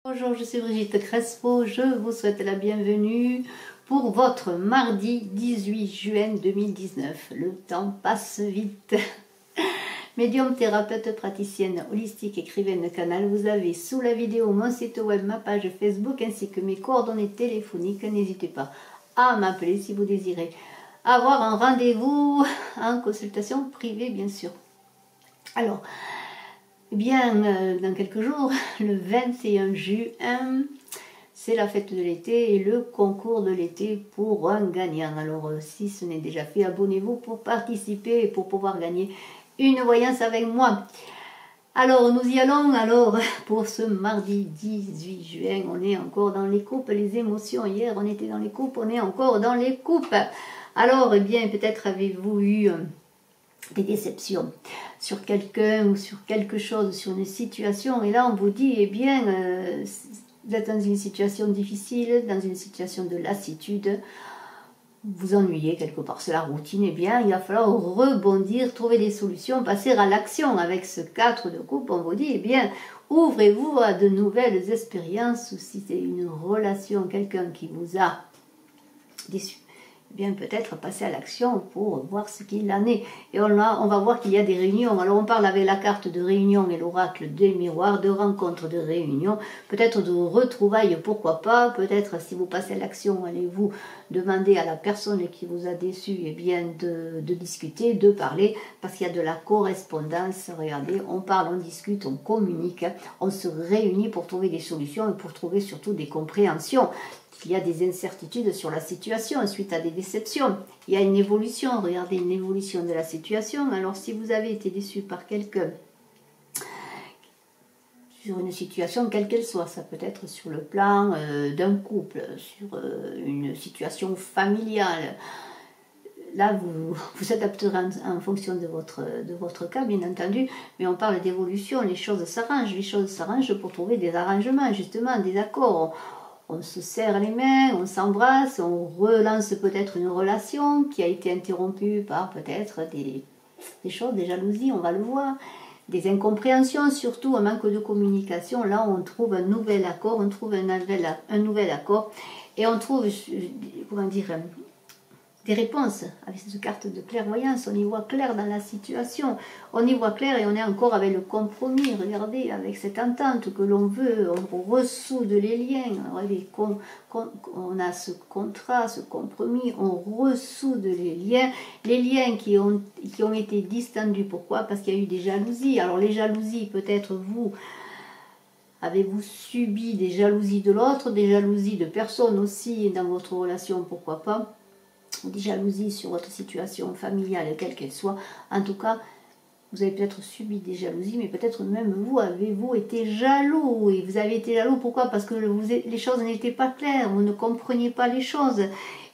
Bonjour, je suis Brigitte Crespo, je vous souhaite la bienvenue pour votre mardi 18 juin 2019. Le temps passe vite. Médium, thérapeute, praticienne, holistique, écrivaine de canal, vous avez sous la vidéo mon site web, ma page Facebook ainsi que mes coordonnées téléphoniques. N'hésitez pas à m'appeler si vous désirez avoir un rendez-vous en consultation privée, bien sûr. Alors, eh bien, dans quelques jours, le 21 juin, c'est la fête de l'été et le concours de l'été pour un gagnant. Alors, si ce n'est déjà fait, abonnez-vous pour participer et pour pouvoir gagner une voyance avec moi. Alors, nous y allons. Alors, pour ce mardi 18 juin, on est encore dans les coupes, les émotions. Hier, on était dans les coupes, on est encore dans les coupes. Alors, eh bien, peut-être avez-vous eu des déceptions sur quelqu'un ou sur quelque chose, sur une situation, et là on vous dit, eh bien, vous êtes dans une situation difficile, dans une situation de lassitude, vous ennuyez quelque part, c'est la routine, eh bien, il va falloir rebondir, trouver des solutions, passer à l'action. Avec ce 4 de coupe, on vous dit, eh bien, ouvrez-vous à de nouvelles expériences, ou si c'est une relation, quelqu'un qui vous a déçu, bien peut-être passer à l'action pour voir ce qu'il en est. Et on va voir qu'il y a des réunions. Alors on parle avec la carte de réunion et l'oracle des miroirs, de rencontres, de réunions, peut-être de retrouvailles, pourquoi pas. Peut-être si vous passez à l'action, allez-vous demander à la personne qui vous a déçu, eh bien de discuter, de parler, parce qu'il y a de la correspondance. Regardez, on parle, on discute, on communique, on se réunit pour trouver des solutions et pour trouver surtout des compréhensions. Il y a des incertitudes sur la situation suite à des déceptions. Il y a une évolution, regardez, une évolution de la situation. Alors si vous avez été déçu par quelqu'un, sur une situation quelle qu'elle soit, ça peut être sur le plan d'un couple, sur une situation familiale. Là, vous adapterez en fonction de votre cas, bien entendu, mais on parle d'évolution, les choses s'arrangent pour trouver des arrangements, justement, des accords. On se serre les mains, on s'embrasse, on relance peut-être une relation qui a été interrompue par peut-être des choses, des jalousies, on va le voir, des incompréhensions, surtout un manque de communication. Là, on trouve un nouvel accord, on trouve un nouvel accord et on trouve, comment dire, des réponses avec cette carte de clairvoyance. On y voit clair dans la situation, on y voit clair et on est encore avec le compromis. Regardez, avec cette entente que l'on veut, on ressoude les liens. Regardez, on a ce contrat, ce compromis, on ressoude les liens qui ont été distendus. Pourquoi? Parce qu'il y a eu des jalousies. Alors les jalousies, peut-être vous avez-vous subi des jalousies de l'autre, des jalousies de personnes aussi dans votre relation, pourquoi pas, des jalousies sur votre situation familiale, quelle qu'elle soit. En tout cas, vous avez peut-être subi des jalousies, mais peut-être même vous avez-vous été jaloux. Et vous avez été jaloux, pourquoi? Parce que les choses n'étaient pas claires, vous ne compreniez pas les choses.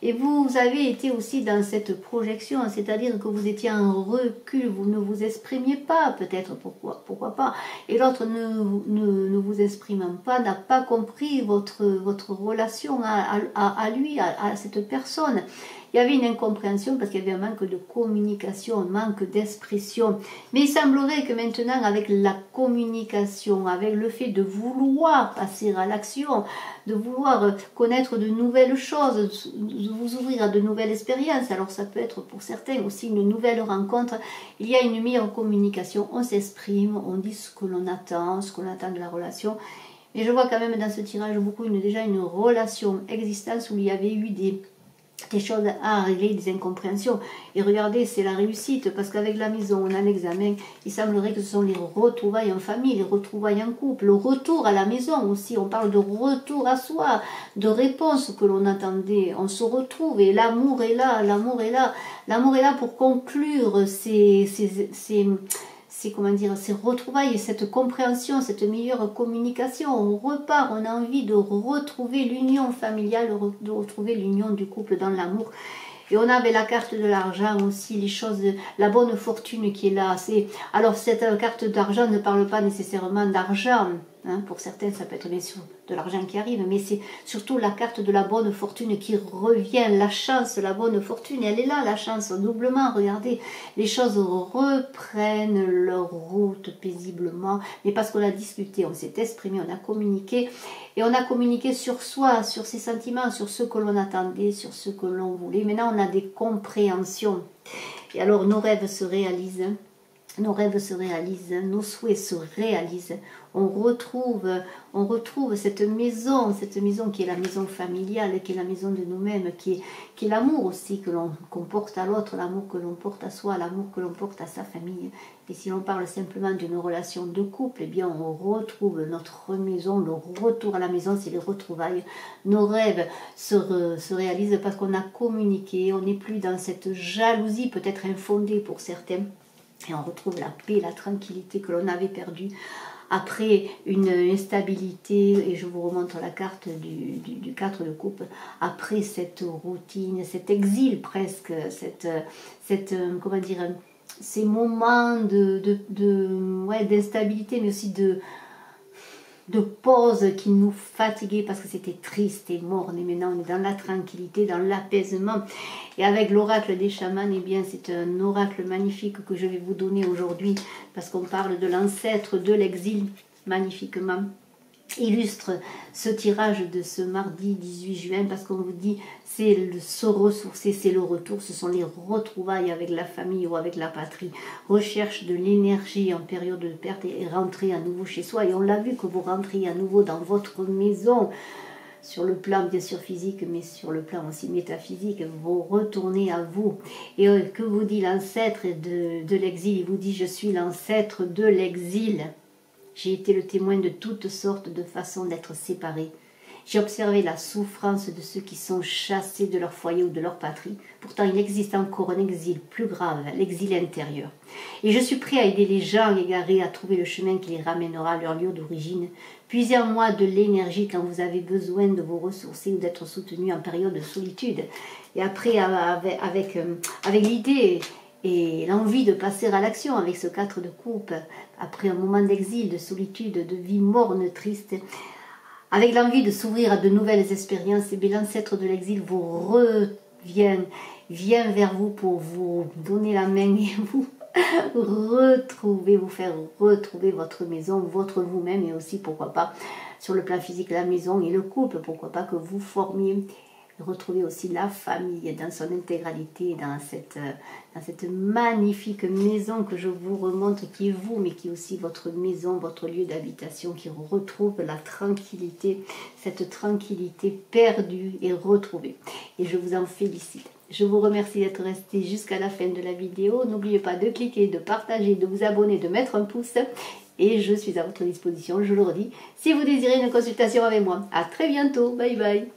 Et vous avez été aussi dans cette projection, c'est-à-dire que vous étiez en recul, vous ne vous exprimiez pas, peut-être, pourquoi pas. Et l'autre ne vous exprimant pas, n'a pas compris votre relation à lui, à cette personne. Il y avait une incompréhension parce qu'il y avait un manque de communication, un manque d'expression. Mais il semblerait que maintenant, avec la communication, avec le fait de vouloir passer à l'action, de vouloir connaître de nouvelles choses, de vous ouvrir à de nouvelles expériences, alors ça peut être pour certains aussi une nouvelle rencontre, il y a une meilleure communication, on s'exprime, on dit ce que l'on attend, de la relation. Et je vois quand même dans ce tirage beaucoup déjà une relation existence où il y avait eu des choses à régler, des incompréhensions. Et regardez, c'est la réussite, parce qu'avec la maison, on a l'examen, il semblerait que ce sont les retrouvailles en famille, les retrouvailles en couple, le retour à la maison aussi, on parle de retour à soi, de réponse que l'on attendait, on se retrouve, et l'amour est là, l'amour est là pour conclure comment dire, ces retrouvailles, cette compréhension, cette meilleure communication. On repart, on a envie de retrouver l'union familiale, de retrouver l'union du couple dans l'amour. Et on avait la carte de l'argent aussi, les choses, la bonne fortune qui est là. Alors cette carte d'argent ne parle pas nécessairement d'argent. Hein, pour certains, ça peut être bien sûr de l'argent qui arrive, mais c'est surtout la carte de la bonne fortune qui revient, la chance, la bonne fortune, elle est là, la chance, doublement, regardez, les choses reprennent leur route paisiblement, mais parce qu'on a discuté, on s'est exprimé, on a communiqué, Et on a communiqué sur soi, sur ses sentiments, sur ce que l'on attendait, sur ce que l'on voulait. Maintenant, on a des compréhensions. Et alors, nos rêves se réalisent. Nos rêves se réalisent, nos souhaits se réalisent. On retrouve cette maison qui est la maison familiale, qui est la maison de nous-mêmes, qui est l'amour aussi qu'on porte à l'autre, l'amour que l'on porte à soi, l'amour que l'on porte à sa famille. Et si l'on parle simplement d'une relation de couple, eh bien on retrouve notre maison, le retour à la maison, c'est les retrouvailles. Nos rêves se réalisent parce qu'on a communiqué, on n'est plus dans cette jalousie peut-être infondée pour certains. Et on retrouve la paix, la tranquillité que l'on avait perdue après une instabilité, et je vous remontre la carte du 4 de coupe, après cette routine, cet exil presque, comment dire, ces moments d'instabilité, mais aussi de pause qui nous fatiguait parce que c'était triste et morne. Et maintenant on est dans la tranquillité, dans l'apaisement. Et avec l'oracle des chamans, eh bien c'est un oracle magnifique que je vais vous donner aujourd'hui parce qu'on parle de l'ancêtre de l'exil magnifiquement. Illustre ce tirage de ce mardi 18 juin parce qu'on vous dit c'est se ressourcer, c'est le retour, ce sont les retrouvailles avec la famille ou avec la patrie, recherche de l'énergie en période de perte et rentrer à nouveau chez soi. Et on l'a vu que vous rentrez à nouveau dans votre maison, sur le plan bien sûr physique, mais sur le plan aussi métaphysique, vous retournez à vous. Et que vous dit l'ancêtre de l'exil? Il vous dit je suis l'ancêtre de l'exil. J'ai été le témoin de toutes sortes de façons d'être séparés. J'ai observé la souffrance de ceux qui sont chassés de leur foyer ou de leur patrie. Pourtant, il existe encore un exil plus grave, l'exil intérieur. Et je suis prêt à aider les gens égarés à trouver le chemin qui les ramènera à leur lieu d'origine. Puisez en moi de l'énergie quand vous avez besoin de vous ressourcer ou d'être soutenu en période de solitude. Et après, avec l'idée et l'envie de passer à l'action avec ce 4 de coupe, après un moment d'exil, de solitude, de vie morne, triste, avec l'envie de s'ouvrir à de nouvelles expériences, et bien l'ancêtre de l'exil vous vient vers vous pour vous donner la main et vous faire retrouver votre maison, votre vous-même, et aussi pourquoi pas sur le plan physique la maison et le couple, pourquoi pas que vous formiez. Retrouver aussi la famille dans son intégralité, dans cette magnifique maison que je vous remontre, qui est vous, mais qui est aussi votre maison, votre lieu d'habitation, qui retrouve la tranquillité, cette tranquillité perdue et retrouvée. Et je vous en félicite. Je vous remercie d'être resté jusqu'à la fin de la vidéo. N'oubliez pas de cliquer, de partager, de vous abonner, de mettre un pouce. Et je suis à votre disposition, je le redis, si vous désirez une consultation avec moi. À très bientôt, bye bye.